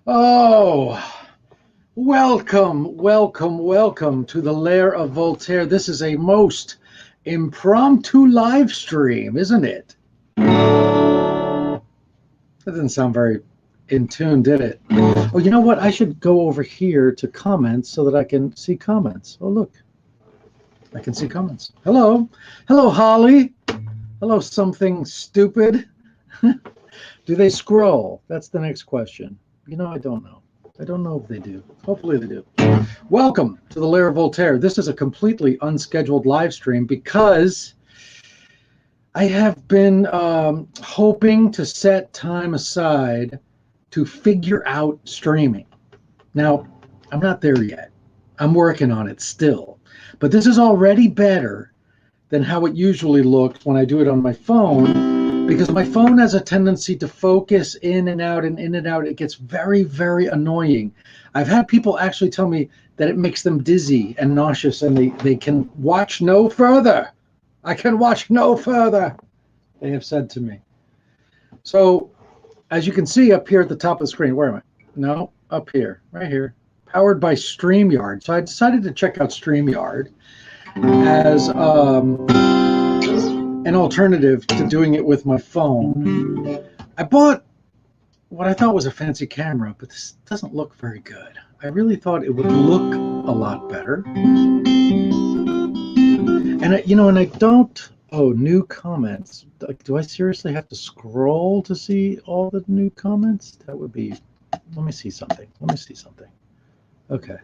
Oh, welcome to the lair of Voltaire. This is a most impromptu live stream, isn't it? That didn't sound very in tune, did it? Oh, you know what? I should go over here to comments so that I can see comments. Oh, look, I can see comments. Hello, Holly. Hello, something stupid. Do they scroll? That's the next question. I don't know. I don't know if they do. Hopefully they do. Welcome to the Lair of Voltaire. This is a completely unscheduled live stream because I have been hoping to set time aside to figure out streaming. Now, I'm not there yet. I'm working on it still. But this is already better than how it usually looks when I do it on my phone, because my phone has a tendency to focus in and out and in and out. It gets very, very annoying. I've had people actually tell me that it makes them dizzy and nauseous and they can watch no further. I can watch no further, they have said to me. So, as you can see up here at the top of the screen, where am I? No, up here, right here. Powered by StreamYard. So I decided to check out StreamYard as an alternative to doing it with my phone. I bought what I thought was a fancy camera, but this doesn't look very good. I really thought it would look a lot better. And I don't. Oh, new comments. Do I seriously have to scroll to see all the new comments? That would be. Let me see something. Okay.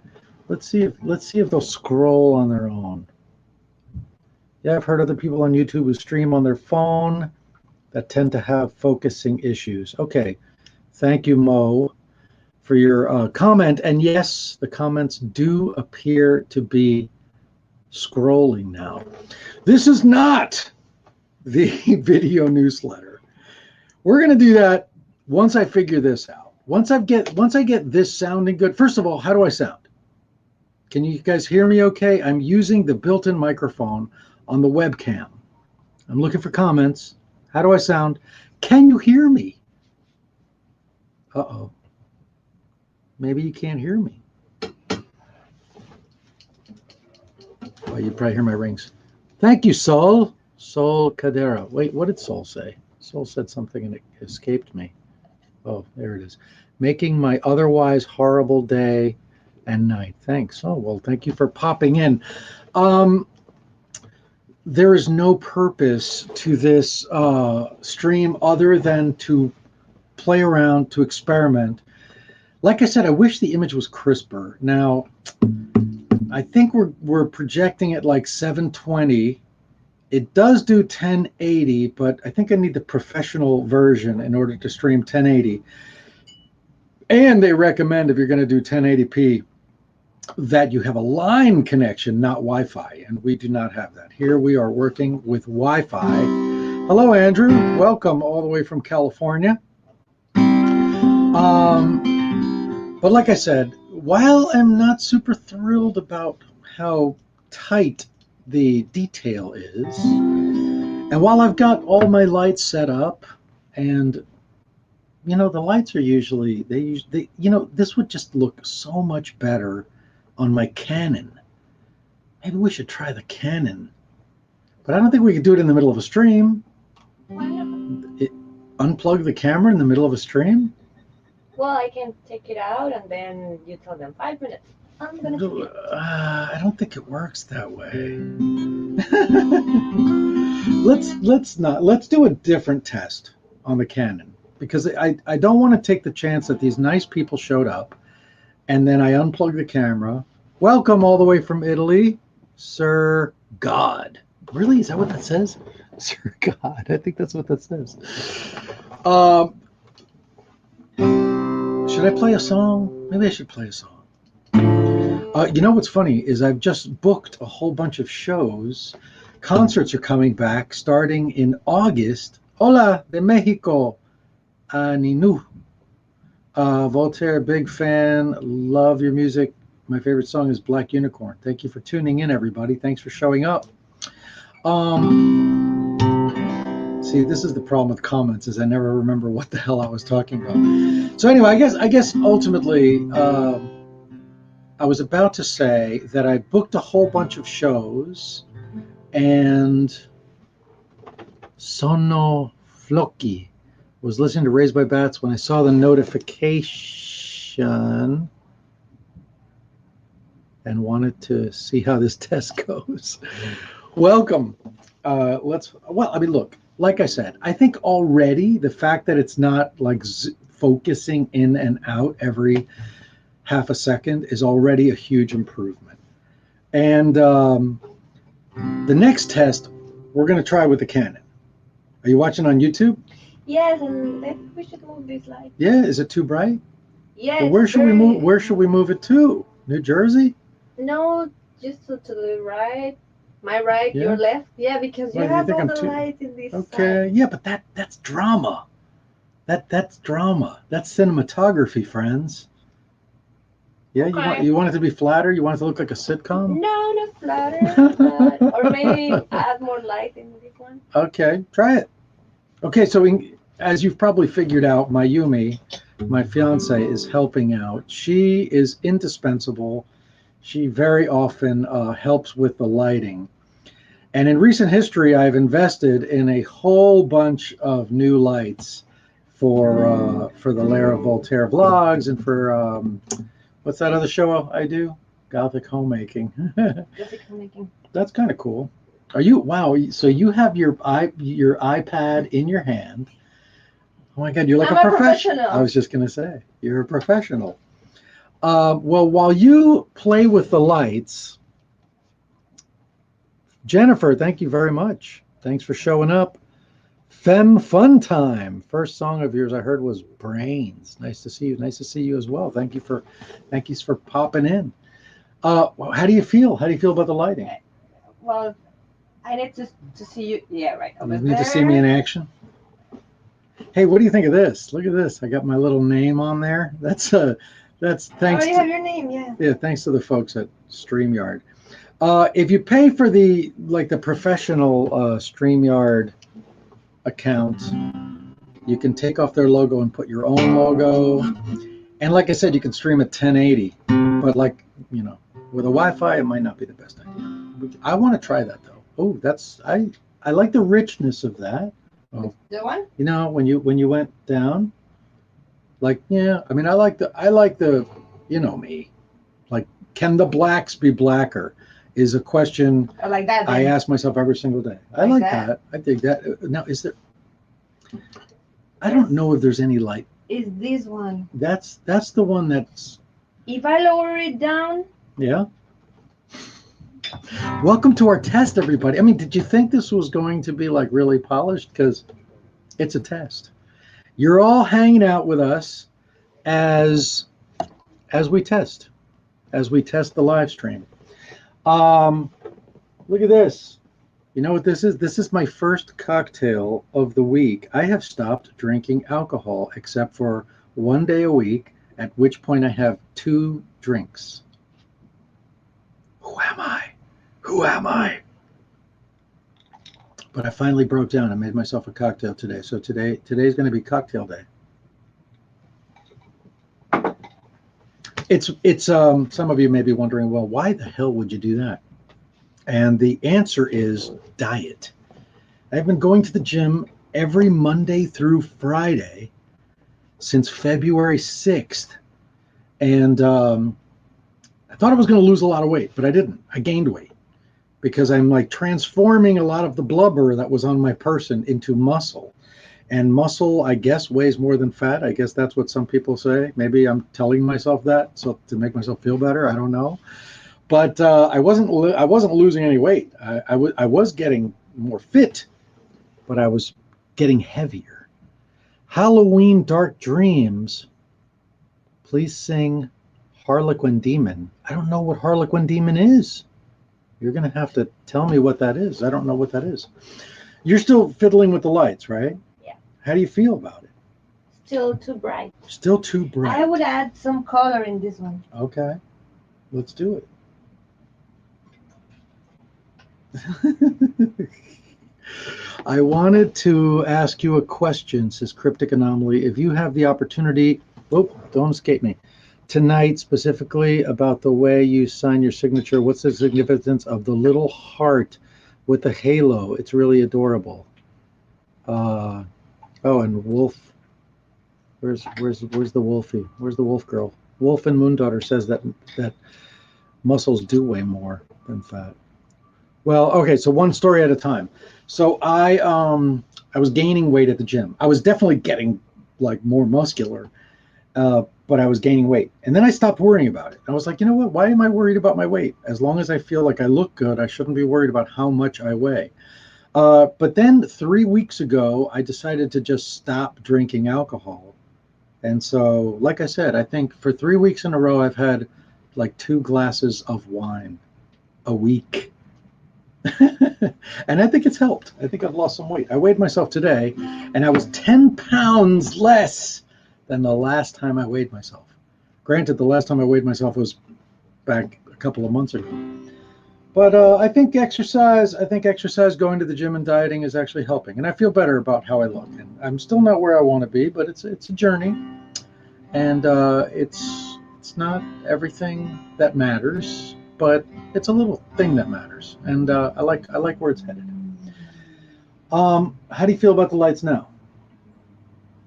Let's see if they'll scroll on their own. Yeah, I've heard other people on YouTube who stream on their phone that tend to have focusing issues. Okay, thank you, Mo, for your comment. And yes, the comments do appear to be scrolling now. This is not the video newsletter. We're going to do that once I figure this out. Once I get this sounding good. First of all, how do I sound? Can you guys hear me okay? I'm using the built-in microphone on the webcam. I'm looking for comments. How do I sound? Can you hear me? Uh-oh. Maybe you can't hear me. Oh, you probably hear my rings. Thank you, Sol. Sol Cadera. Wait, what did Sol say? Sol said something and it escaped me. Oh, there it is. Making my otherwise horrible day and night. Thanks. Oh, well, thank you for popping in. There is no purpose to this stream other than to play around, to experiment. Like I said, I wish the image was crisper. Now, I think we're projecting at like 720. It does do 1080, but I think I need the professional version in order to stream 1080. And they recommend if you're going to do 1080p that you have a line connection, not Wi-Fi, and we do not have that. Here we are working with Wi-Fi. Hello, Andrew. Welcome all the way from California. But like I said, while I'm not super thrilled about how tight the detail is, and while I've got all my lights set up, and the lights are usually this would just look so much better on my Canon. Maybe we should try the Canon. But I don't think we could do it in the middle of a stream. Why not? Unplug the camera in the middle of a stream? Well, I can take it out and then you tell them 5 minutes. I'm going to I don't think it works that way. Let's do a different test on the Canon, because I don't want to take the chance that these nice people showed up and then I unplug the camera. Welcome all the way from Italy, Sir God. Really? Is that what that says? Sir God. I think that's what that says. Should I play a song? Maybe I should play a song. What's funny is I've just booked a whole bunch of shows. Concerts are coming back starting in August. Hola de Mexico, Ninu. Voltaire, big fan. Love your music. My favorite song is Black Unicorn. Thank you for tuning in, everybody. Thanks for showing up. See, this is the problem with comments, is I never remember what the hell I was talking about. So anyway, I guess ultimately, I was about to say that I booked a whole bunch of shows, and Sono Floki was listening to Raised by Bats when I saw the notification and wanted to see how this test goes. Welcome. Look, like I said, I think already the fact that it's not like focusing in and out every half a second is already a huge improvement. And the next test we're going to try with the Canon. Are you watching on YouTube? Yes, and we should move this light. Yeah, is it too bright? Yes. Well, where should we move? Where should we move it to? New Jersey? No, just to the right. My right, Yeah. your left. Yeah, because you have all the lights in this side. Yeah, but that's drama. That's drama. That's cinematography, friends. Yeah, Okay. you want it to be flatter? You want it to look like a sitcom? No, not flatter. Or maybe add more light in this one. Okay, try it. Okay, so as you've probably figured out, Mayumi, my fiance, is helping out. She is indispensable. She very often helps with the lighting. And in recent history, I've invested in a whole bunch of new lights for the Lair of Voltaire vlogs and for what's that other show I do? Gothic Homemaking. Gothic Homemaking. That's kind of cool. Are you? Wow. So you have your iPad in your hand. Oh my God, you're like I'm a professional. I was just gonna say you're a professional. Well, while you play with the lights, Jennifer, thank you very much. Thanks for showing up. Femme Fun Time. First song of yours I heard was Brains. Nice to see you. Nice to see you as well. Thank you for popping in. How do you feel? How do you feel about the lighting? Well, I need to see you. Yeah, right. You need to see me in action. Hey, what do you think of this? Look at this. I got my little name on there. That's thanks. You have your name, yeah. Yeah, thanks to the folks at StreamYard. If you pay for the professional StreamYard account, you can take off their logo and put your own logo. And like I said, you can stream at 1080. But with a Wi-Fi, it might not be the best idea. I want to try that though. Oh, I like the richness of that. Oh, the one? When you went down, I like the me. Like, can the blacks be blacker? Is a question I like that. I ask myself every single day. I like that. I dig that. Now, is there? I don't know if there's any light. Is this one? That's the one that's. If I lower it down. Yeah. Welcome to our test, everybody. I mean, did you think this was going to be like really polished? Because it's a test. You're all hanging out with us as we test the live stream. Look at this. You know what this is? This is my first cocktail of the week. I have stopped drinking alcohol except for one day a week, at which point I have 2 drinks. Who am I? Who am I? But I finally broke down. I made myself a cocktail today. So today's going to be cocktail day. It's some of you may be wondering, well, why the hell would you do that? And the answer is diet. I've been going to the gym every Monday through Friday since February 6th. And I thought I was going to lose a lot of weight, but I didn't. I gained weight because I'm like transforming a lot of the blubber that was on my person into muscle. And muscle, I guess, weighs more than fat. I guess that's what some people say. Maybe I'm telling myself that so to make myself feel better. I don't know. But I wasn't losing any weight. I was getting more fit, but I was getting heavier. Halloween Dark Dreams. Please sing Harlequin Demon. I don't know what Harlequin Demon is. You're going to have to tell me what that is. I don't know what that is. You're still fiddling with the lights, right? Yeah. How do you feel about it? Still too bright. Still too bright. I would add some color in this one. Okay. Let's do it. I wanted to ask you a question, says Cryptic Anomaly. If you have the opportunity, oh, don't escape me, tonight specifically about the way you sign your signature, what's the significance of the little heart with the halo? It's really adorable. Oh, and Wolf. Where's the Wolfie? Where's the Wolf girl? Wolf and Moondaughter says that muscles do weigh more than fat. Well, okay, so one story at a time. So I was gaining weight at the gym. I was definitely getting like more muscular, but I was gaining weight. And then I stopped worrying about it. I was like, you know what? Why am I worried about my weight? As long as I feel like I look good, I shouldn't be worried about how much I weigh. But then 3 weeks ago, I decided to just stop drinking alcohol. And so, like I said, I think for 3 weeks in a row, I've had like 2 glasses of wine a week. And I think it's helped. I think I've lost some weight. I weighed myself today, and I was 10 pounds less than the last time I weighed myself. Granted, the last time I weighed myself was back a couple of months ago. But I think exercise, going to the gym and dieting is actually helping. And I feel better about how I look. And I'm still not where I want to be, but it's a journey. And it's not everything that matters, but it's a little thing that matters. And I like where it's headed. How do you feel about the lights now?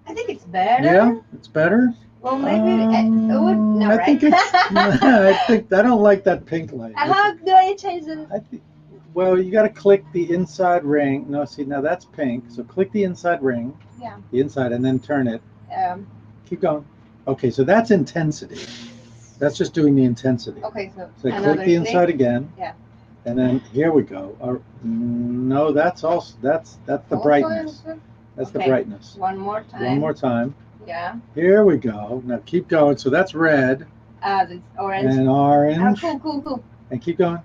I think it's better. Yeah, it's better. Well, maybe no, I right? think it's. I don't like that pink light. How do I change it? Well, you got to click the inside ring. No, see, now that's pink. So click the inside ring. Yeah. The inside, and then turn it. Keep going. Okay, so that's intensity. That's just doing the intensity. Okay, so click the inside again. Yeah. And then here we go. No, that's the brightness. That's the brightness. One more time. One more time. Yeah. Here we go. Now keep going. So that's red. That's orange. And orange. Oh, cool. And keep going.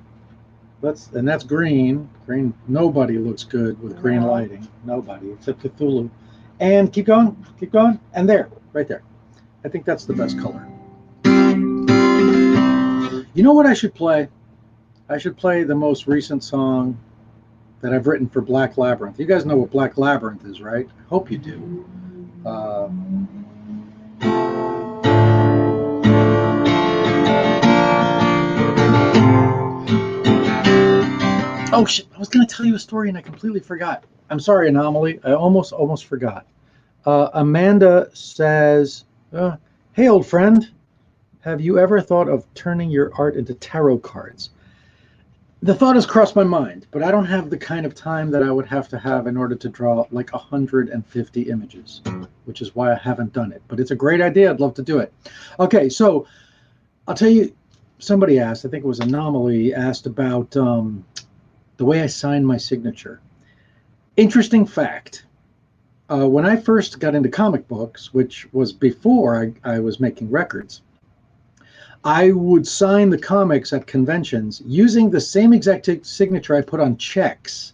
And that's green. Green. Nobody looks good with green lighting. Nobody except Cthulhu. And keep going. Keep going. And there, right there. I think that's the best color. You know what I should play? I should play the most recent song that I've written for Black Labyrinth. You guys know what Black Labyrinth is, right? I hope you do. Oh shit! I was going to tell you a story and I completely forgot. I'm sorry, Anomaly. I almost forgot. Amanda says, "Hey, old friend, have you ever thought of turning your art into tarot cards?" The thought has crossed my mind, but I don't have the kind of time that I would have to have in order to draw like 150 images, which is why I haven't done it. But it's a great idea. I'd love to do it. Okay, so I'll tell you, somebody asked, I think it was Anomaly, asked about the way I sign my signature. Interesting fact. When I first got into comic books, which was before I was making records, I would sign the comics at conventions using the same exact signature I put on checks,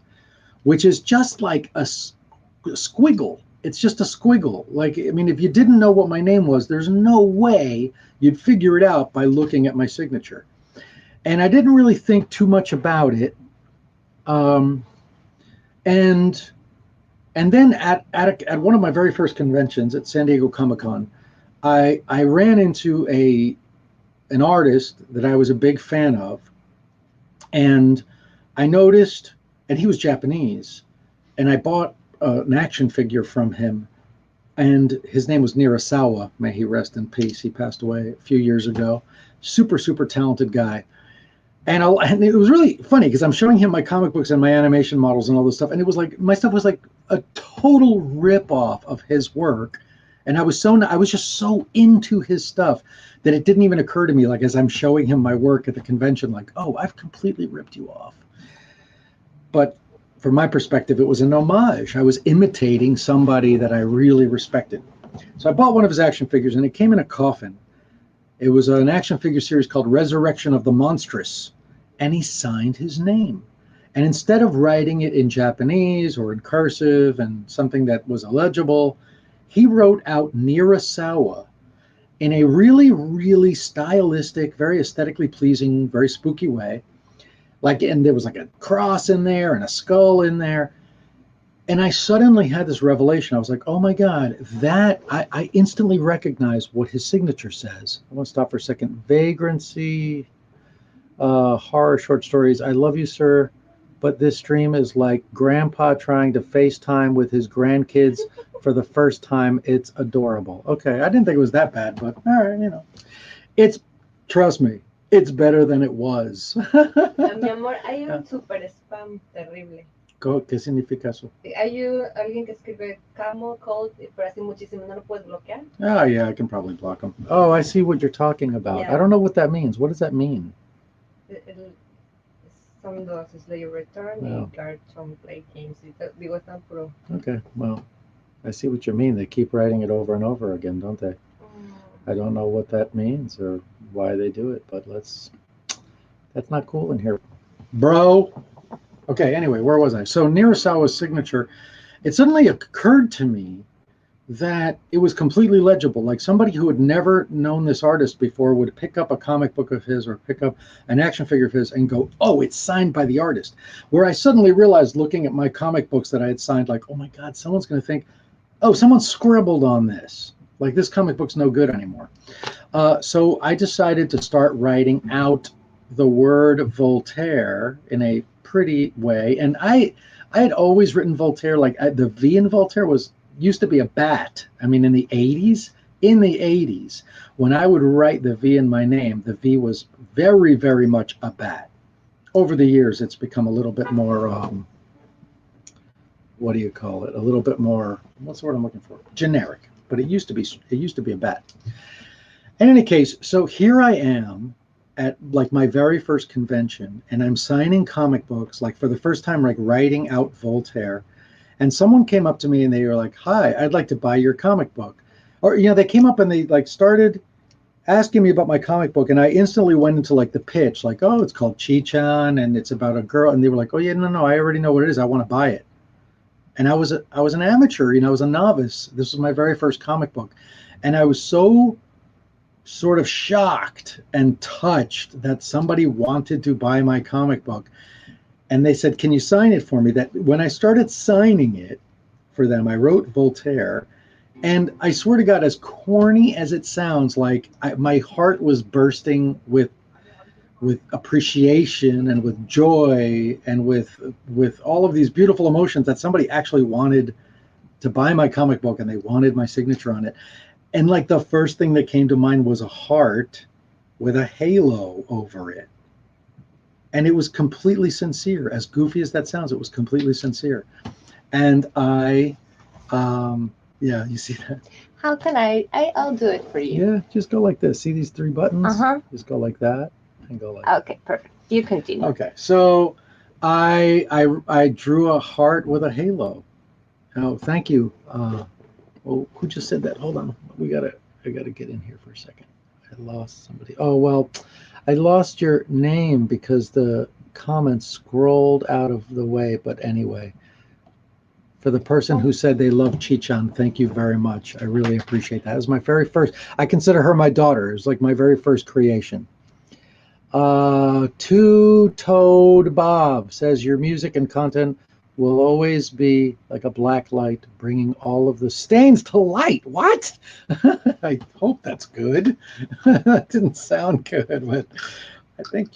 which is just like a squiggle. It's just a squiggle. Like, I mean, if you didn't know what my name was, there's no way you'd figure it out by looking at my signature. And I didn't really think too much about it. And then at one of my very first conventions at San Diego Comic-Con, I ran into an artist that I was a big fan of, and I noticed, and he was Japanese, and I bought an action figure from him, and his name was Nirasawa, may he rest in peace. He passed away a few years ago. Super talented guy. And it was really funny because I'm showing him my comic books and my animation models and all this stuff, and it was like my stuff was like a total rip-off of his work. And I was just so into his stuff that it didn't even occur to me, like as I'm showing him my work at the convention, like, oh, I've completely ripped you off. But from my perspective, it was an homage. I was imitating somebody that I really respected. So I bought one of his action figures, and it came in a coffin. It was an action figure series called Resurrection of the Monstrous, and he signed his name. And instead of writing it in Japanese or in cursive and something that was illegible, he wrote out Nirasawa in a really stylistic, very aesthetically pleasing, very spooky way. And there was like a cross in there and a skull in there. And I suddenly had this revelation. I was like, oh my God, that I instantly recognized what his signature says. I want to stop for a second. Vagrancy, horror short stories. I love you, sir, but this stream is like grandpa trying to FaceTime with his grandkids for the first time. It's adorable. Okay, I didn't think it was that bad, but all right, you know. It's, trust me, it's better than it was. Mi amor, hay un super spam terrible. ¿Qué significa eso? Hay alguien que escribe camo, cold, pero así muchísimo, ¿no lo puedes bloquear? Oh, yeah, I can probably block them. Oh, I see what you're talking about. Yeah. I don't know what that means. What does that mean? Son dos, es de return Oh. y cartoon play games. Digo, están pro. Okay, well, I see what you mean. They keep writing it over and over again, don't they? I don't know what that means or why they do it, but that's not cool in here. Bro. Okay, anyway, where was I? So Nirasawa's signature, it suddenly occurred to me that it was completely legible. Like somebody who had never known this artist before would pick up a comic book of his or pick up an action figure of his and go, oh, it's signed by the artist. Where I suddenly realized looking at my comic books that I had signed, like, oh my God, someone's going to think, oh, someone scribbled on this. Like this comic book's no good anymore. So I decided to start writing out the word Voltaire in a pretty way. And I had always written Voltaire, like the V in Voltaire used to be a bat. I mean, in the 80s, when I would write the V in my name, the V was very, very much a bat. Over the years, it's become a little bit more, what do you call it? A little bit more, what's the word I'm looking for? Generic. But it used to be a bat. In any case, so here I am at like my very first convention, and I'm signing comic books, like for the first time, like writing out Voltaire. And someone came up to me and they were like, hi, I'd like to buy your comic book. Or, you know, they came up and they like started asking me about my comic book. And I instantly went into like the pitch, like, oh, it's called Chi-chan and it's about a girl. And they were like, oh yeah, no, I already know what it is. I want to buy it. And I was an amateur, you know, I was a novice. This was my very first comic book. And I was so sort of shocked and touched that somebody wanted to buy my comic book. And they said, can you sign it for me? That when I started signing it for them, I wrote Voltaire. And I swear to God, as corny as it sounds, like my heart was bursting with appreciation and with joy and with all of these beautiful emotions that somebody actually wanted to buy my comic book and they wanted my signature on it. And like the first thing that came to mind was a heart with a halo over it. And it was completely sincere. As goofy as that sounds, it was completely sincere. And yeah, you see that? How can I'll do it for you. Yeah, just go like this. See these three buttons? Uh-huh. Just go like that and go like Okay, perfect. You continue. Okay, so I drew a heart with a halo. Oh, thank you. Oh, who just said that? Hold on. I gotta get in here for a second. I lost somebody. Oh, well, I lost your name because the comments scrolled out of the way. But anyway, for the person who said they love Chi-chan, thank you very much. I really appreciate that. It was my very first. I consider her my daughter. It was like my very first creation. Two-Toed Bob says your music and content will always be like a black light, bringing all of the stains to light. What? I hope that's good. That didn't sound good, but I think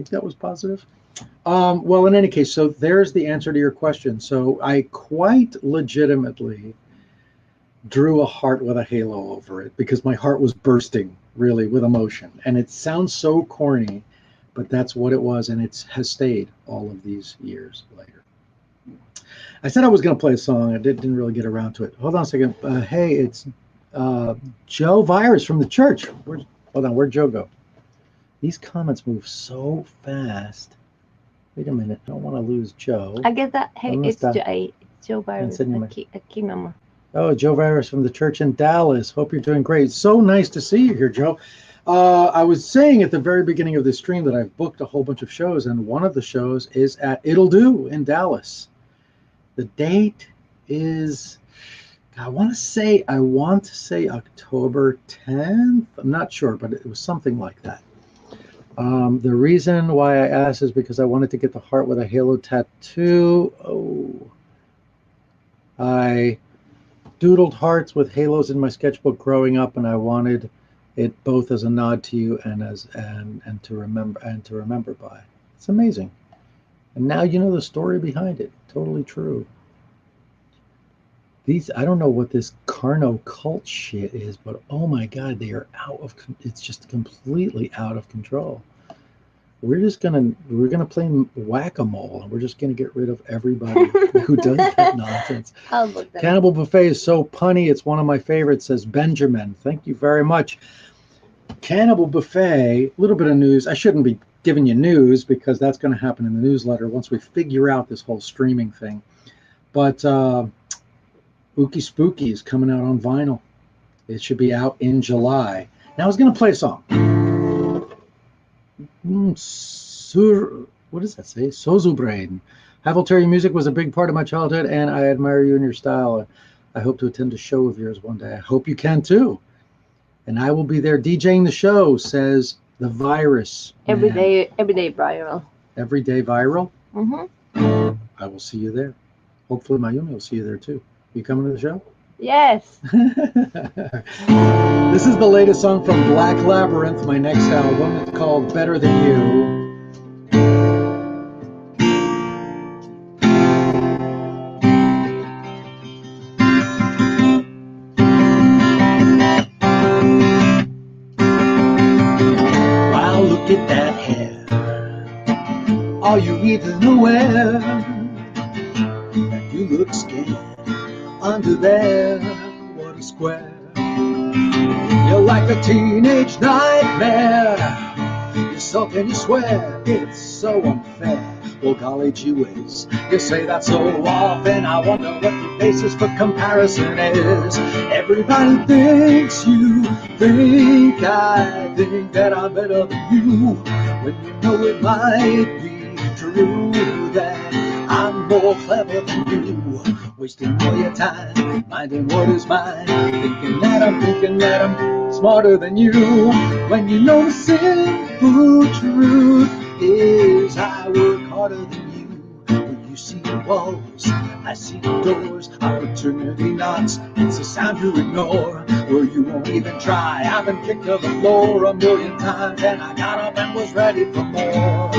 that was positive. Well, in any case, so there's the answer to your question. So I quite legitimately drew a heart with a halo over it because my heart was bursting really with emotion. And it sounds so corny, but that's what it was. And it has stayed all of these years later. I said I was going to play a song. I didn't really get around to it. Hold on a second. Hey, it's Joe Virus from the church. Hold on, where'd Joe go? These comments move so fast. Wait a minute. I don't want to lose Joe. I get that. Hey, it's Joe Virus. Aquí, mi amor. Oh, Joe Virus from the church in Dallas. Hope you're doing great. So nice to see you here, Joe. I was saying at the very beginning of this stream that I've booked a whole bunch of shows, and one of the shows is at It'll Do in Dallas. The date is, I want to say October 10th. I'm not sure, but it was something like that. The reason why I asked is because I wanted to get the heart with a halo tattoo. Oh, I doodled hearts with halos in my sketchbook growing up, and I wanted it both as a nod to you and to remember by. It's amazing. And now you know the story behind it. Totally true. These, I don't know what this Carno cult shit is, but oh my God, they are it's just completely out of control. We're gonna play whack-a-mole, and we're just gonna get rid of everybody who does that nonsense. I'll look them. Cannibal Buffet is so punny. It's one of my favorites, says Benjamin. Thank you very much. Cannibal Buffet, a little bit of news. I shouldn't be giving you news because that's going to happen in the newsletter once we figure out this whole streaming thing. But Ookie Spooky is coming out on vinyl. It should be out in July. Now I was going to play a song. What does that say? Sozubrain. High Voltaire music was a big part of my childhood, and I admire you and your style. I hope to attend a show of yours one day. I hope you can too. And I will be there DJing the show, says the virus. Every day viral. Every day viral? Mm-hmm. I will see you there. Hopefully Mayumi will see you there too. You coming to the show? Yes. This is the latest song from Black Labyrinth, my next album. It's called Better Than You. Wow, look at that hair. Are you even aware that you look scared? Under there, what a square. You're like a teenage nightmare. You sulk and you swear it's so unfair. Well, golly gee whiz, you say that so often. I wonder what the basis for comparison is. Everybody thinks you think I think that I'm better than you, when you know it might be true that I'm more clever than you. Wasting all your time, minding what is mine, thinking that I'm smarter than you, when you know the simple truth is I work harder than you. When you see the walls, I see the doors, opportunity knocks, it's a sound you ignore, or you won't even try. I've been kicked to the floor a million times, and I got up and was ready for more.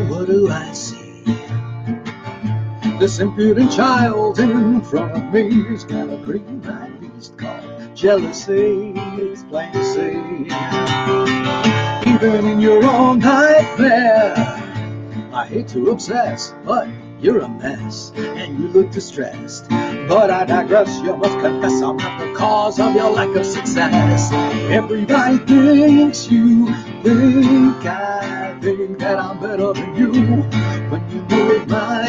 What do I see? This impudent child in front of me's got a green-eyed beast called jealousy. It's plain to see. Even in your own nightmare, I hate to obsess, but you're a mess, and you look distressed. But I digress, you must confess I'm not the cause of your lack of success. Everybody thinks you think I think that I'm better than you, when you know it might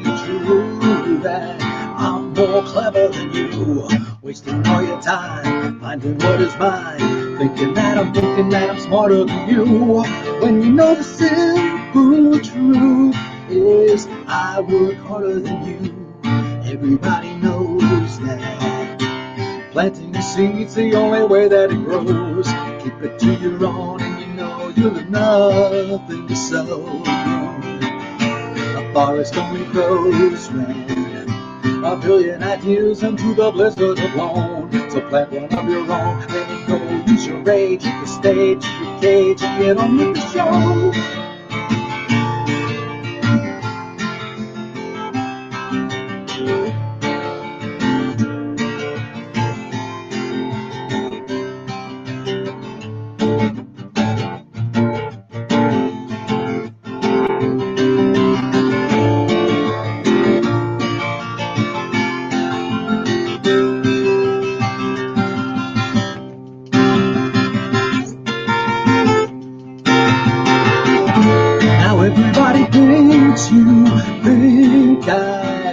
be true that I'm more clever than you. Wasting all your time, finding what is mine, thinking that I'm smarter than you, when you know the simple truth is I work harder than you. Everybody knows that planting a seed's the only way that it grows. Keep it to your own, and you know you'll have nothing to sow. A forest only grows when a billion ideas into the blizzard are blown. So plant one of your own, then you go use your rage, hit the stage, your cage, and get on with the show.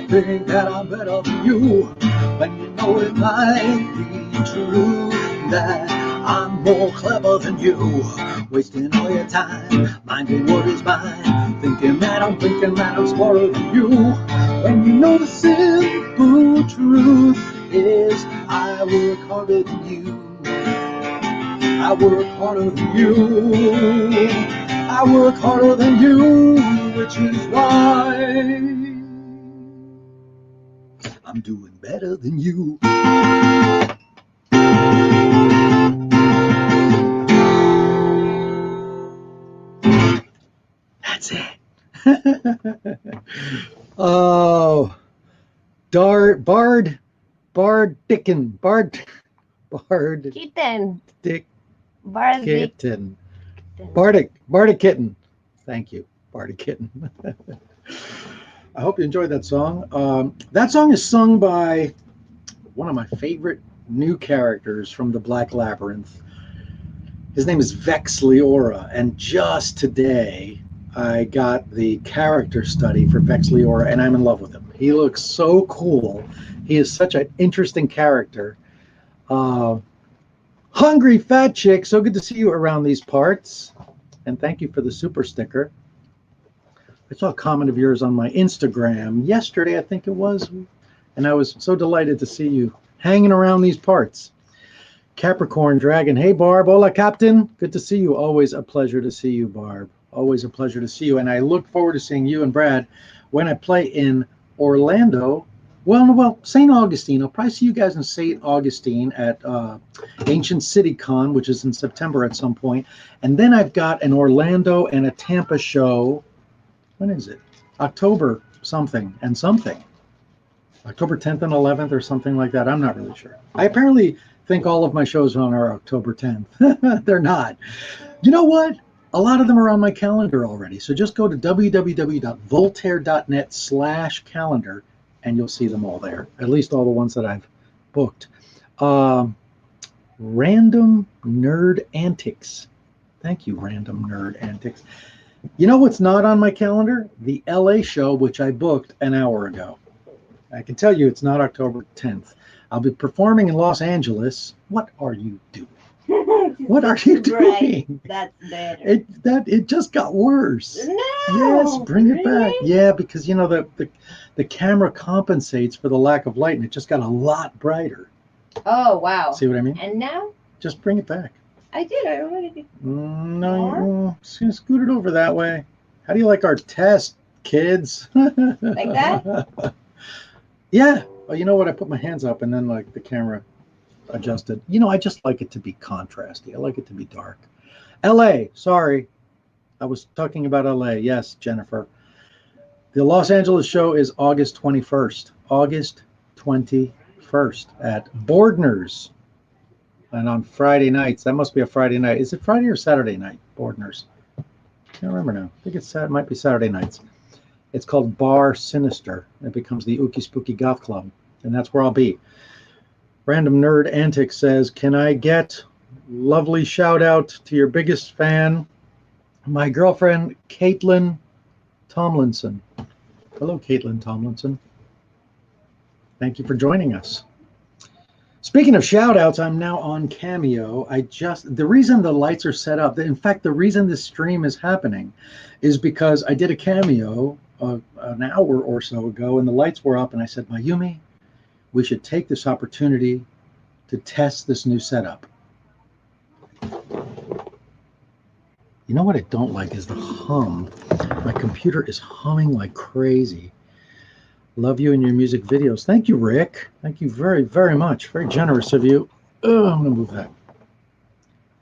Think that I'm better than you, when you know it might be true that I'm more clever than you. Wasting all your time, minding what is mine, thinking that I'm smarter than you, when you know the simple truth is I work harder than you. I I work harder than you. I work harder than you, which is why I'm doing better than you. That's it. Oh, Bard Kitten. Bardic Kitten. Thank you, Bardic Kitten. I hope you enjoyed that song. That song is sung by one of my favorite new characters from the Black Labyrinth. His name is Vex Leora, and just today I got the character study for Vex Leora, and I'm in love with him. He looks so cool. He is such an interesting character. Hungry Fat Chick, so good to see you around these parts. And thank you for the super sticker. I saw a comment of yours on my Instagram yesterday, I think it was, and I was so delighted to see you hanging around these parts. Capricorn Dragon, hey Barb, hola Captain, good to see you. Always a pleasure to see you, Barb. Always a pleasure to see you, and I look forward to seeing you and Brad when I play in Orlando. Well, St. Augustine. I'll probably see you guys in St. Augustine at Ancient City Con, which is in September at some point. And then I've got an Orlando and a Tampa show. When is it? October something and something. October 10th and 11th or something like that. I'm not really sure. I apparently think all of my shows are October 10th. They're not. You know what? A lot of them are on my calendar already. So just go to www.voltaire.net/calendar and you'll see them all there. At least all the ones that I've booked. Random Nerd Antics. Thank you, Random Nerd Antics. You know what's not on my calendar? The LA show, which I booked an hour ago. I can tell you it's not October 10th. I'll be performing in Los Angeles. What are you doing? What are you doing? Right. That's better. It just got worse. No. Yes, bring it Really? back. Yeah, because you know the camera compensates for the lack of light, and it just got a lot brighter. Oh, wow. See what I mean? And now? Just bring it back. I did. I already did. No, just gonna scoot it over that way. How do you like our test, kids? Like that? Yeah. Well, you know what? I put my hands up, and then like the camera adjusted. You know, I just like it to be contrasty. I like it to be dark. LA, sorry. I was talking about LA. Yes, Jennifer. The Los Angeles show is August 21st. August 21st at Bordner's. And on Friday nights, that must be a Friday night. Is it Friday or Saturday night, Bordner's? I can't remember now. I think it might be Saturday nights. It's called Bar Sinister. It becomes the Ookie Spooky Goth Club. And that's where I'll be. Random Nerd Antics says, can I get lovely shout out to your biggest fan, my girlfriend, Caitlin Tomlinson. Hello, Caitlin Tomlinson. Thank you for joining us. Speaking of shout outs, I'm now on Cameo. The reason the lights are set up, in fact, the reason this stream is happening is because I did a Cameo an hour or so ago and the lights were up and I said, Mayumi, we should take this opportunity to test this new setup. You know what I don't like is the hum. My computer is humming like crazy. Love you and your music videos. Thank you, Rick. Thank you very, very much. Very generous of you. Oh, I'm going to move that.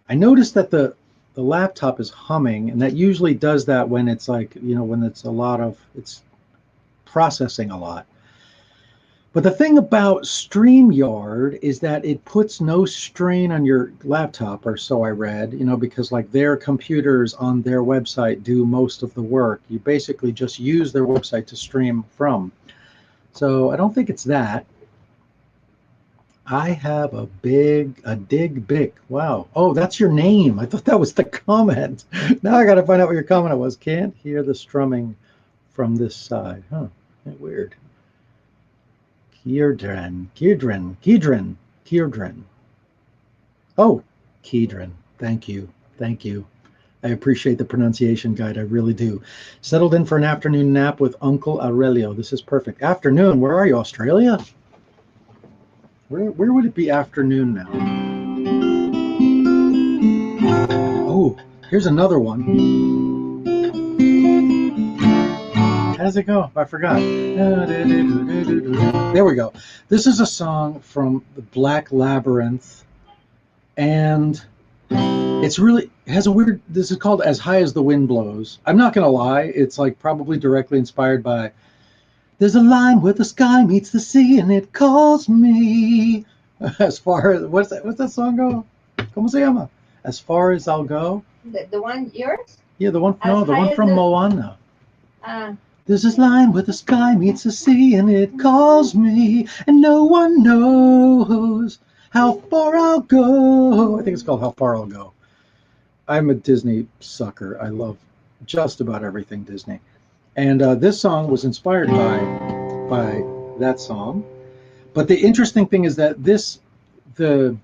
I noticed that the laptop is humming, and that usually does that when it's like, you know, when it's it's processing a lot. But the thing about StreamYard is that it puts no strain on your laptop, or so I read, you know, because like their computers on their website do most of the work. You basically just use their website to stream from. So I don't think it's that. I have a dig big. Wow. Oh, that's your name. I thought that was the comment. Now I got to find out what your comment was. Can't hear the strumming from this side. Huh. Weird. Kierdren. Oh, Kiedren. Thank you. Thank you. I appreciate the pronunciation guide. I really do. Settled in for an afternoon nap with Uncle Aurelio. This is perfect. Afternoon. Where are you? Australia? Where would it be afternoon now? Here's another one. How does it go? I forgot. There we go. This is a song from the Black Labyrinth, and it has a weird, this is called As High as the Wind Blows. I'm not going to lie, it's like probably directly inspired by, there's a line where the sky meets the sea and it calls me. As far as, what's that song go? ¿Cómo se llama? As Far as I'll Go? The one, yours? Yeah, the one As from Moana. Uh, There's this line where the sky meets the sea and it calls me, and no one knows how far I'll go. I think it's called How Far I'll Go. I'm a Disney sucker. I love just about everything Disney. And this song was inspired by that song. But the interesting thing is that the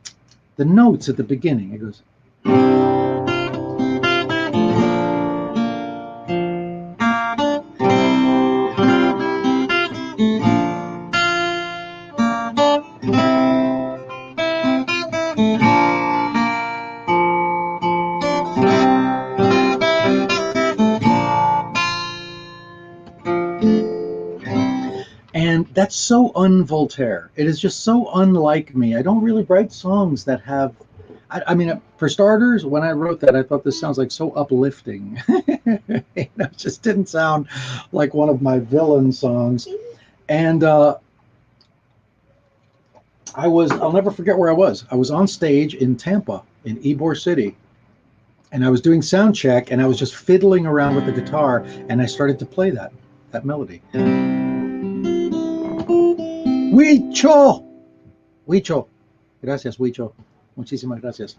notes at the beginning, it goes, and that's so un-Voltaire. It is just so unlike me. I don't really write songs that have, I mean, for starters, when I wrote that, I thought this sounds like so uplifting. It just didn't sound like one of my villain songs. And I'll never forget where I was. I was on stage in Tampa, in Ybor City. And I was doing sound check, and I was just fiddling around with the guitar, and I started to play that melody. Huicho. Huicho. Gracias, Huicho. Muchísimas gracias.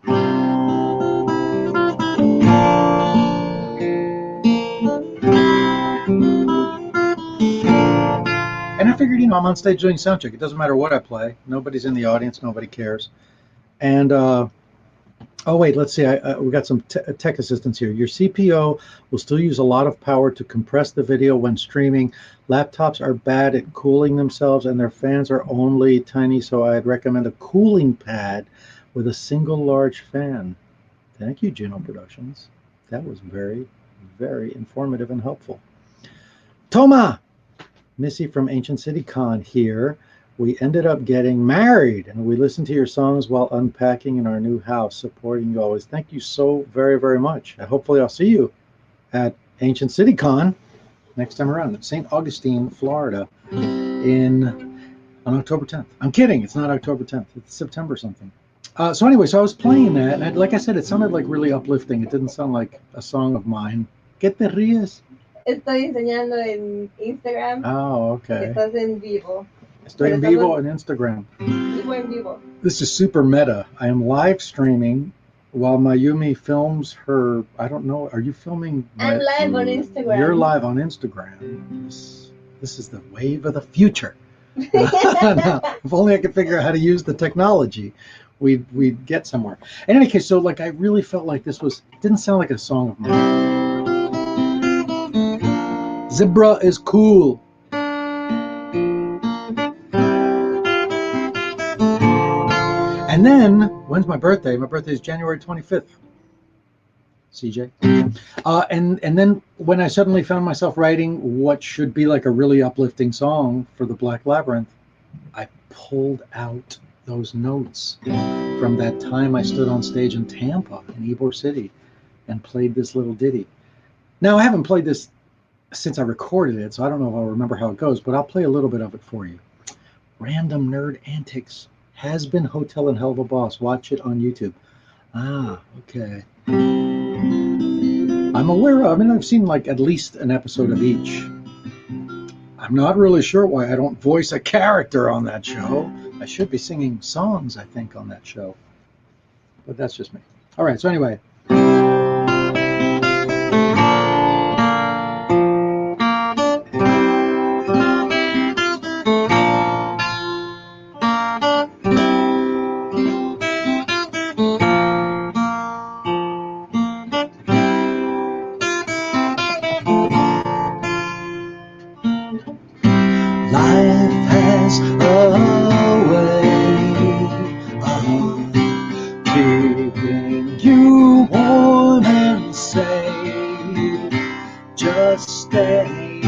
And I figured, I'm on stage doing sound check. It doesn't matter what I play. Nobody's in the audience. Nobody cares. And, oh, wait, let's see. We got some tech assistance here. Your CPO will still use a lot of power to compress the video when streaming. Laptops are bad at cooling themselves, and their fans are only tiny, so I'd recommend a cooling pad with a single large fan. Thank you, Juno Productions. That was very, very informative and helpful. Toma! Missy from Ancient City Con here. We ended up getting married, and we listened to your songs while unpacking in our new house, supporting you always. Thank you so very, very much. Hopefully I'll see you at Ancient City Con next time around in St. Augustine, Florida on October 10th. I'm kidding. It's not October 10th. It's September something. So anyway, so I was playing that, and like I said, it sounded like really uplifting. It didn't sound like a song of mine. ¿Qué te ríes? Estoy enseñando en Instagram. Oh, okay. Estás en vivo. Estoy en vivo on Instagram. Vivo en vivo. This is super meta. I am live streaming while Mayumi films her, I don't know, are you filming? I'm live on Instagram. You're live on Instagram. This is the wave of the future. Now, if only I could figure out how to use the technology, we'd get somewhere. In any case, so like I really felt like this didn't sound like a song of mine. Zebra is cool. And then, when's my birthday? My birthday is January 25th. CJ. And then when I suddenly found myself writing what should be like a really uplifting song for the Black Labyrinth, I pulled out those notes from that time I stood on stage in Tampa, in Ybor City, and played this little ditty. Now, I haven't played this since I recorded it, so I don't know if I'll remember how it goes, but I'll play a little bit of it for you. Random Nerd Antics. Has Been Hotel and Hell of a Boss. Watch it on YouTube. Ah, okay. I'm aware of, I've seen like at least an episode of each. I'm not really sure why I don't voice a character on that show. I should be singing songs, I think, on that show. But that's just me. All right, so anyway. Keeping you warm. stay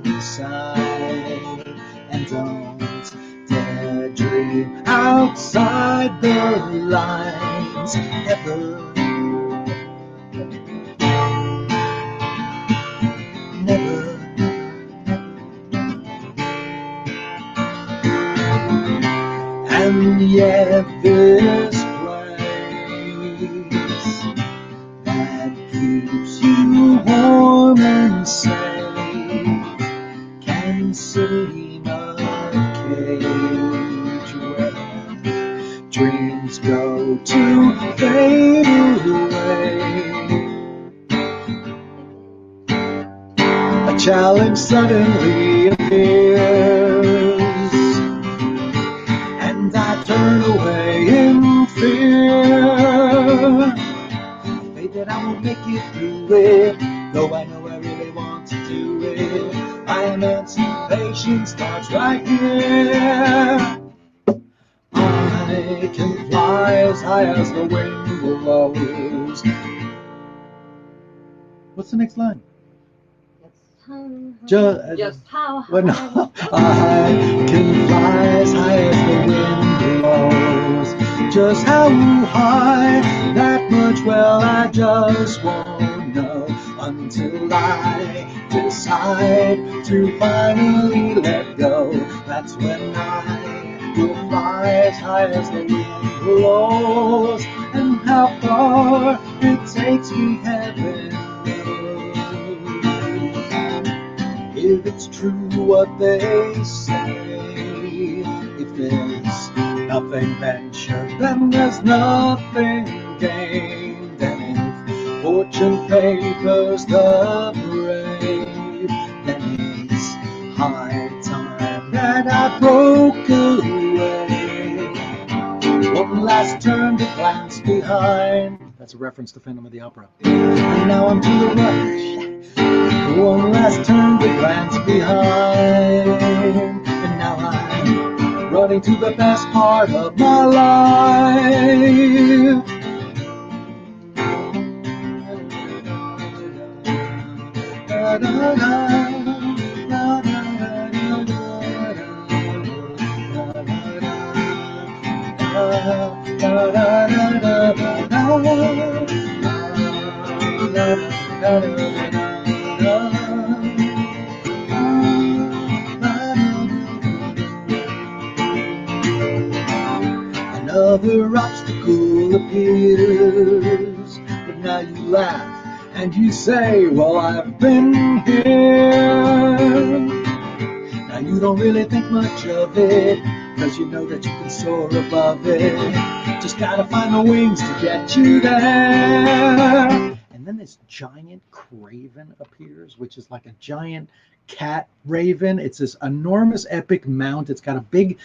inside and don't dare dream outside the lines ever. Never. And yet this place that keeps you warm and safe can seem a cage where dreams go to fade away. A challenge suddenly appears, and I turn away in fear. Afraid that I won't make it through it, though I know I really want to do it. My emancipation starts right here. I can fly as high as the wind blows. What's the next line? Just how high. Well, no. I can fly as high as the wind blows. Just how high, that much, well, I just won't know until I decide to finally let go. That's when I will fly as high as the wind blows. And how far it takes me, heaven knows. If it's true what they say, if there's nothing ventured, then there's nothing gained. And if fortune favors the brave, then it's high time that I broke away. One last turn to glance behind. That's a reference to Phantom of the Opera. And now I'm to the right. One last turn to glance behind, and now I'm running to the best part of my life. Da, da, da, da, da, Another obstacle appears, but now you laugh and you say, well, I've been here. Now you don't really think much of it, cause you know that you can soar above it. Just gotta find the wings to get you there. And then this giant craven appears, which is like a giant cat raven. It's this enormous epic mount. It's got a big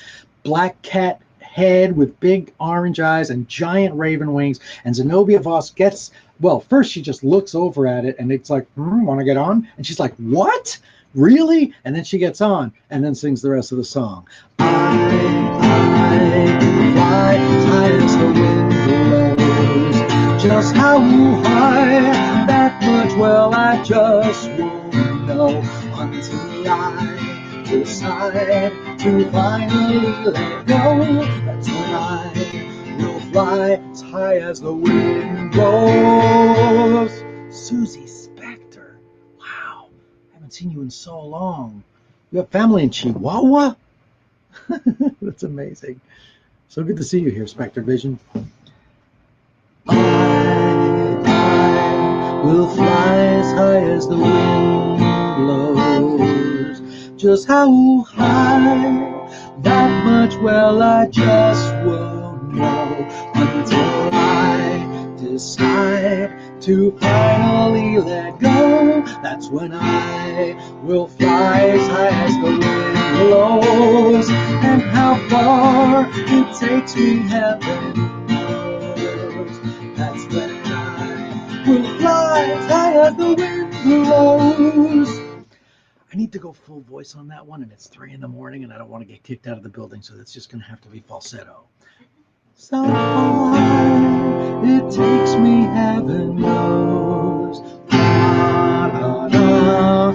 black cat head with big orange eyes and giant raven wings. And Zenobia Voss gets, well, first she just looks over at it and it's like, want to get on? And she's like, what? Really? And then she gets on and then sings the rest of the song. I can fly as high as the wind blows. Just how high, that much, well, I just won't know until I decide to finally let go. That's when I will fly as high as the wind blows. Susie Spector, wow, I haven't seen you in so long. You have family in Chihuahua? That's amazing. So good to see you here, Spector Vision. I will fly as high as the wind blows. Just how high, that much, well, I just won't know until I decide to finally let go. That's when I will fly as high as the wind blows. And how far it takes me, heaven knows. That's when I will fly as high as the wind blows. I need to go full voice on that one, and it's 3 in the morning, and I don't want to get kicked out of the building, so that's just going to have to be falsetto. So far it takes me, heaven knows. La, la, la,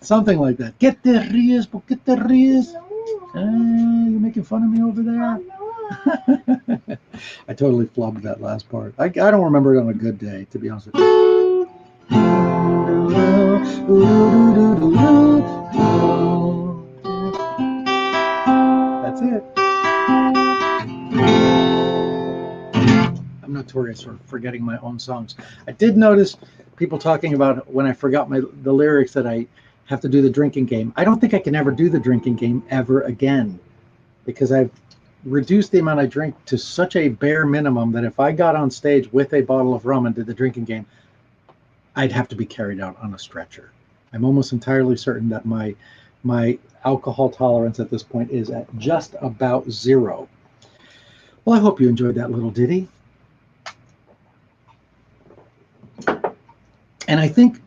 Something like that. ¿Qué te ríes? ¿Por qué te ríes? No. You're making fun of me over there. No. I totally flubbed that last part. I don't remember it on a good day, to be honest with you. That's it. I'm notorious for forgetting my own songs. I did notice people talking about when I forgot the lyrics that I have to do the drinking game. I don't think I can ever do the drinking game ever again because I've reduced the amount I drink to such a bare minimum that if I got on stage with a bottle of rum and did the drinking game, I'd have to be carried out on a stretcher. I'm almost entirely certain that my alcohol tolerance at this point is at just about 0. Well, I hope you enjoyed that little ditty. And I think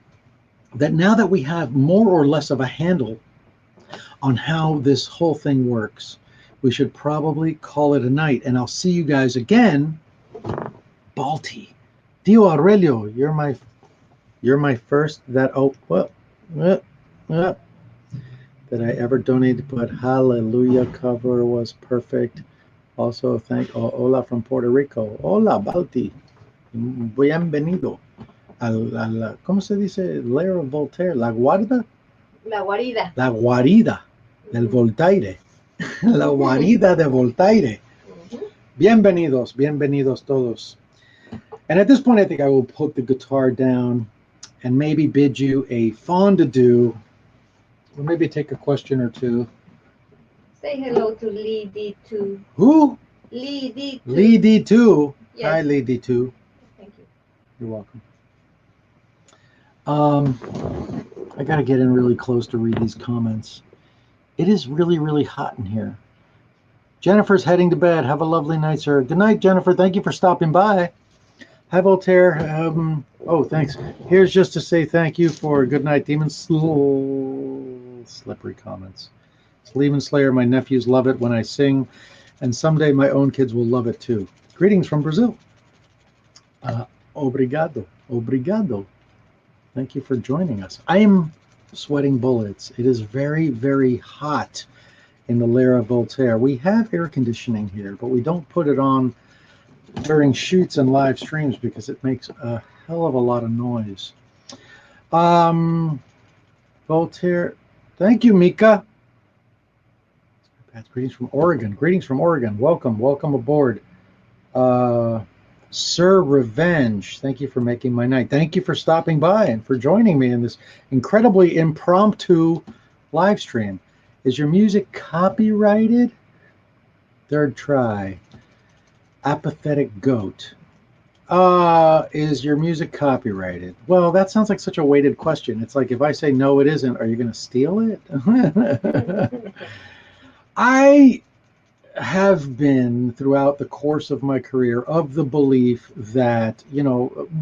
that now that we have more or less of a handle on how this whole thing works, we should probably call it a night. And I'll see you guys again. Balti. Dio Aurelio, you're my first that that I ever donated, but hallelujah cover was perfect. Also hola from Puerto Rico. Hola Balti. Bienvenido. ¿Cómo se dice? Lair of Voltaire. La guarida. La guarida. La guarida del Voltaire. La guarida de Voltaire. Bienvenidos, bienvenidos todos. And at this point, I think I will put the guitar down and maybe bid you a fond adieu, or maybe take a question or two. Say hello to Lee D2. Who? Lee D2. Lee D2. Yes. Hi, Lee D2. Thank you. You're welcome. I got to get in really close to read these comments. It is really, really hot in here. Jennifer's heading to bed. Have a lovely night, sir. Good night, Jennifer. Thank you for stopping by. Hi, Voltaire. Oh, thanks. Here's just to say thank you for good night, Demon. Slippery comments. Sleven Slayer, my nephews love it when I sing, and someday my own kids will love it too. Greetings from Brazil. Obrigado. Obrigado. Thank you for joining us. I am sweating bullets. It is very, very hot in the Lair of Voltaire. We have air conditioning here, but we don't put it on during shoots and live streams because it makes a hell of a lot of noise. Voltaire, thank you, Mika. Greetings from Oregon. Greetings from Oregon. Welcome, welcome aboard. Sir Revenge, thank you for making my night. Thank you for stopping by and for joining me in this incredibly impromptu live stream. Is your music copyrighted? Third try. Apathetic Goat. Is your music copyrighted? Well, that sounds like such a weighted question. It's like if I say no, it isn't, are you going to steal it? I have been throughout the course of my career of the belief that,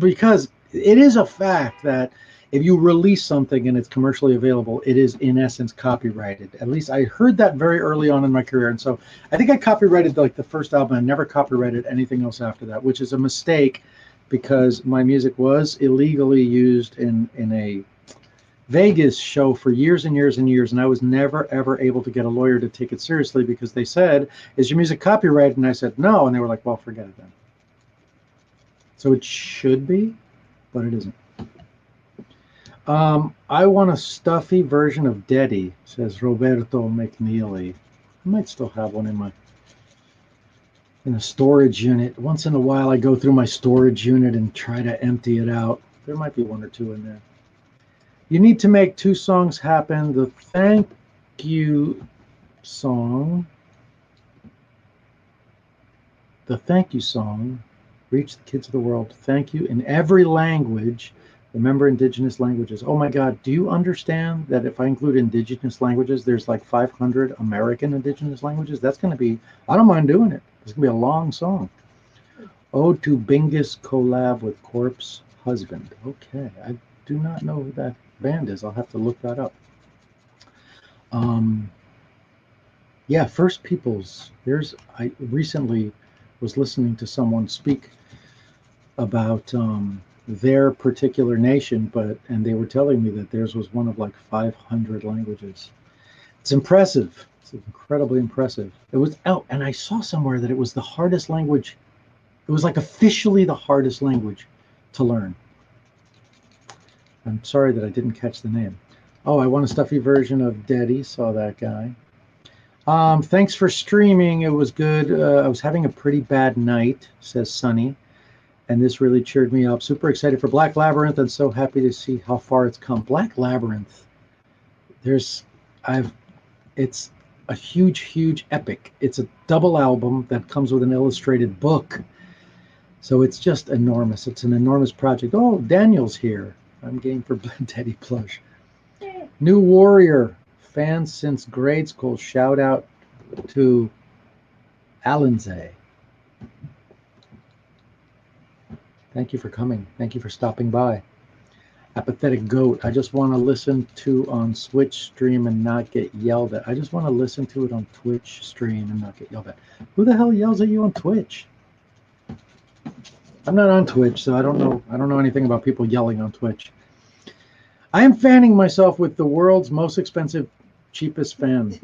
because it is a fact that if you release something and it's commercially available, it is in essence copyrighted. At least I heard that very early on in my career. And so I think I copyrighted like the first album. I never copyrighted anything else after that, which is a mistake because my music was illegally used in a Vegas show for years and years and years, and I was never ever able to get a lawyer to take it seriously because they said, "Is your music copyrighted?" And I said, "No," and they were like, "Well, forget it then." So it should be, but it isn't. I want a stuffy version of Deddy, says Roberto McNeely. I might still have one in a storage unit. Once in a while, I go through my storage unit and try to empty it out. There might be one or two in there. You need to make 2 songs happen. The thank you song. Reach the kids of the world. Thank you in every language. Remember indigenous languages. Oh my God, do you understand that if I include indigenous languages, there's like 500 American indigenous languages? That's going to be, I don't mind doing it. It's going to be a long song. Ode to Bingus collab with Corpse Husband. Okay, I do not know who that band is. I'll have to look that up. Yeah, First Peoples. I recently was listening to someone speak about their particular nation, and they were telling me that theirs was one of like 500 languages. It's impressive. It's incredibly impressive. It was out, and I saw somewhere that it was the hardest language. It was like officially the hardest language to learn. I'm sorry that I didn't catch the name. Oh, I want a stuffy version of Daddy. Saw that guy. Thanks for streaming. It was good. I was having a pretty bad night, says Sunny, and this really cheered me up. Super excited for Black Labyrinth and so happy to see how far it's come. Black Labyrinth. It's a huge epic. It's a double album that comes with an illustrated book. So it's just enormous. It's an enormous project. Oh, Daniel's here. I'm game for Teddy Plush. New Warrior, fans since grade school. Shout out to Alanze. Thank you for coming. Thank you for stopping by. Apathetic Goat. I just want to listen to on Switch stream and not get yelled at. I just want to listen to it on Twitch stream and not get yelled at. Who the hell yells at you on Twitch? I'm not on Twitch, so I don't know anything about people yelling on Twitch. I am fanning myself with the world's most expensive, cheapest fan.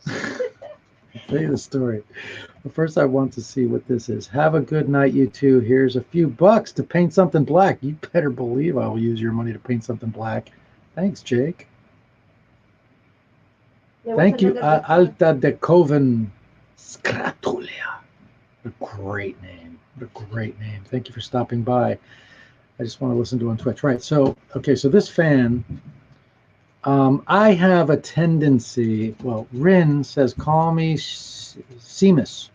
I'll tell you the story. But first, I want to see what this is. Have a good night, you two. Here's a few bucks to paint something black. You better believe I will use your money to paint something black. Thanks, Jake. Thank you, Alta de Coven Scratulia. A great name. What a great name. Thank you for stopping by. I just want to listen to on Twitch. Right. So, okay. So this fan, I have a tendency. Well, Rin says, call me Seamus.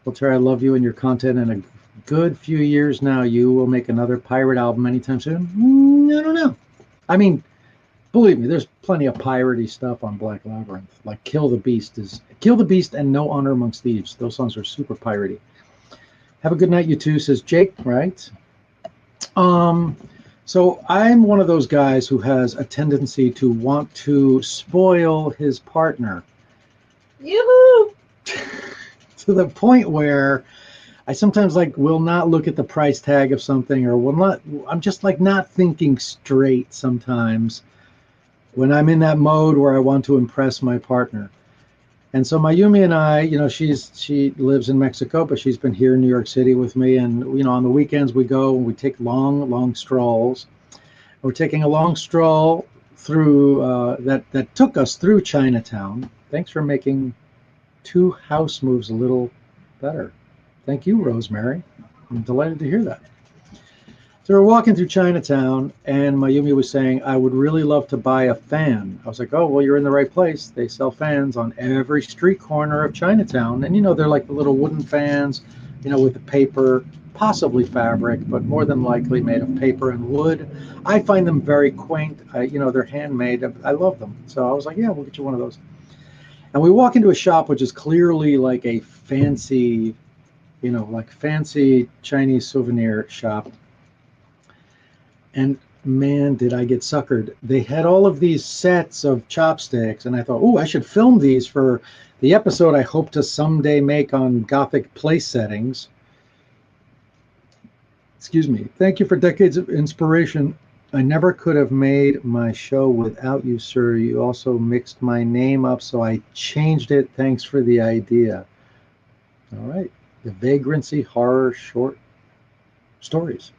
Voltaire, I love you and your content. In a good few years now, you will make another pirate album anytime soon. I don't know. I mean, believe me, there's plenty of piratey stuff on Black Labyrinth. Like Kill the Beast and No Honor Amongst Thieves. Those songs are super piratey. Have a good night, you two, says Jake, right? So I'm one of those guys who has a tendency to want to spoil his partner. Yoo-hoo! To the point where I sometimes will not look at the price tag of something, or I'm just not thinking straight sometimes when I'm in that mode where I want to impress my partner. And so Mayumi and I, she lives in Mexico, but she's been here in New York City with me. And, on the weekends we go and we take long strolls. We're taking a long stroll through that took us through Chinatown. Thanks for making 2 house moves a little better. Thank you, Rosemary. I'm delighted to hear that. So we're walking through Chinatown, and Mayumi was saying, I would really love to buy a fan. I was like, oh, well, you're in the right place. They sell fans on every street corner of Chinatown. And, they're like the little wooden fans, with the paper, possibly fabric, but more than likely made of paper and wood. I find them very quaint. They're handmade. I love them. So I was like, yeah, we'll get you one of those. And we walk into a shop, which is clearly like a fancy, fancy Chinese souvenir shop. And man, did I get suckered. They had all of these sets of chopsticks, and I thought, oh, I should film these for the episode I hope to someday make on Gothic place settings. Excuse me. Thank you for decades of inspiration. I never could have made my show without you, sir. You also mixed my name up, so I changed it. Thanks for the idea. All right. The Vagrancy Horror Short Stories.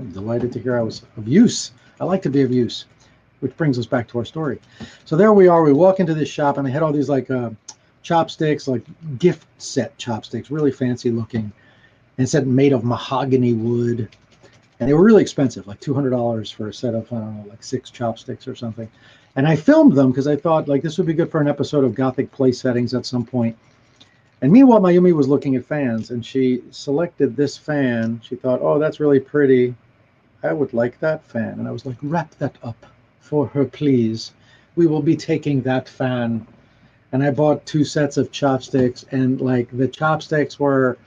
I'm delighted to hear I was of use. I like to be of use, which brings us back to our story. So there we are. We walk into this shop, and they had all these chopsticks, like gift set chopsticks, really fancy looking, and said made of mahogany wood. And they were really expensive, like $200 for a set of, 6 chopsticks or something. And I filmed them because I thought this would be good for an episode of Gothic place settings at some point. And meanwhile, Mayumi was looking at fans, and she selected this fan. She thought, oh, that's really pretty. I would like that fan. And I was like, wrap that up for her, please. We will be taking that fan. And I bought 2 sets of chopsticks, and the chopsticks were,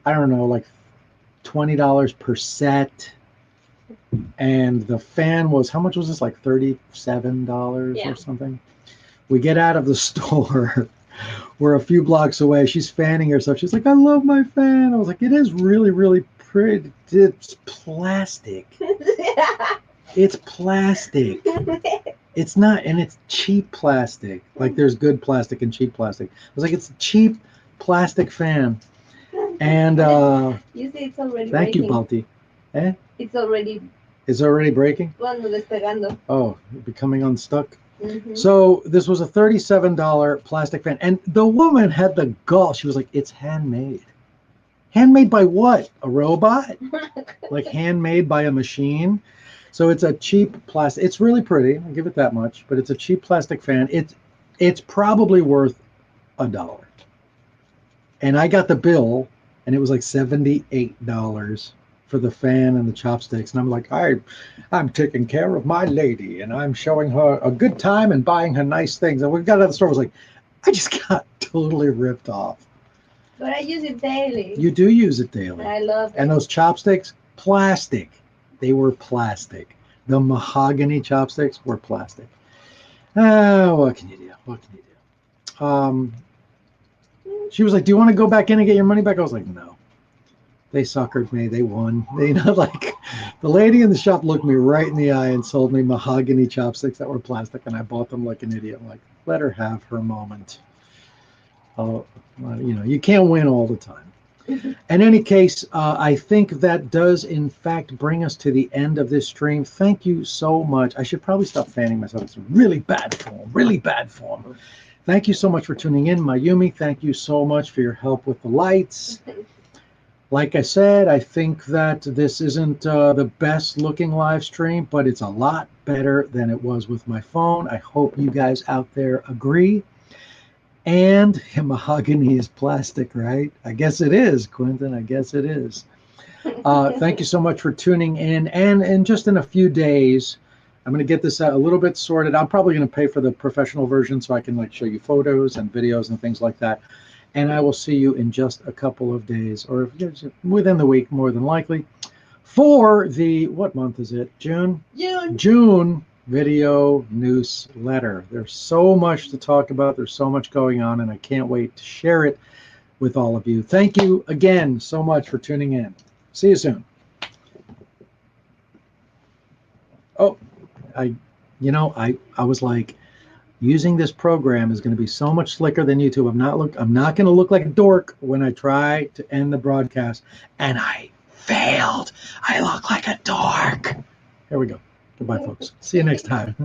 I don't know, $20 per set. And the fan was, how much was this? $37 or something. We get out of the store. We're a few blocks away. She's fanning herself. She's like, I love my fan. I was like, it is really, really pretty. It's plastic. It's plastic. It's not, and it's cheap plastic. Like there's good plastic and cheap plastic. It's like it's a cheap plastic fan. And you see, it's already thank breaking. you, Balti. Eh? It's already. It's already breaking? Cuando despegando. Oh, becoming unstuck. Mm-hmm. So this was a $37 plastic fan, and the woman had the gall. She was like, "It's handmade." Handmade by what? A robot? Like handmade by a machine? So it's a cheap plastic. It's really pretty. I'll give it that much. But it's a cheap plastic fan. It's probably worth $1. And I got the bill, and it was like $78 for the fan and the chopsticks. And I'm like, I'm taking care of my lady, and I'm showing her a good time and buying her nice things. And we got out of the store. I was like, I just got totally ripped off. But I use it daily. You do use it daily. I love it. And those chopsticks, plastic. They were plastic. The mahogany chopsticks were plastic. What can you do? What can you do? She was like, "Do you want to go back in and get your money back?" I was like, "No." They suckered me. They won. They, like the lady in the shop looked me right in the eye and sold me mahogany chopsticks that were plastic, and I bought them like an idiot. I'm like, let her have her moment. Oh, you can't win all the time. In any case, I think that does in fact bring us to the end of this stream. Thank you so much. I should probably stop fanning myself. It's really bad form. Really bad form. Thank you so much for tuning in, Mayumi. Thank you so much for your help with the lights. Like I said, I think that this isn't the best looking live stream, but it's a lot better than it was with my phone. I hope you guys out there agree. And mahogany is plastic, right? I guess it is, Quentin. I guess it is. Thank you so much for tuning in. And just in a few days, I'm going to get this a little bit sorted. I'm probably going to pay for the professional version so I can like show you photos and videos and things like that. And I will see you in just a couple of days, or within the week, more than likely, for the, what month is it? June? June video newsletter. There's so much to talk about. There's so much going on, and I can't wait to share it with all of you. Thank you again so much for tuning in. See you soon. Oh, I was like, using this program is going to be so much slicker than YouTube. I'm not going to look like a dork when I try to end the broadcast, and I failed. I look like a dork. Here we go. Goodbye, folks. See you next time.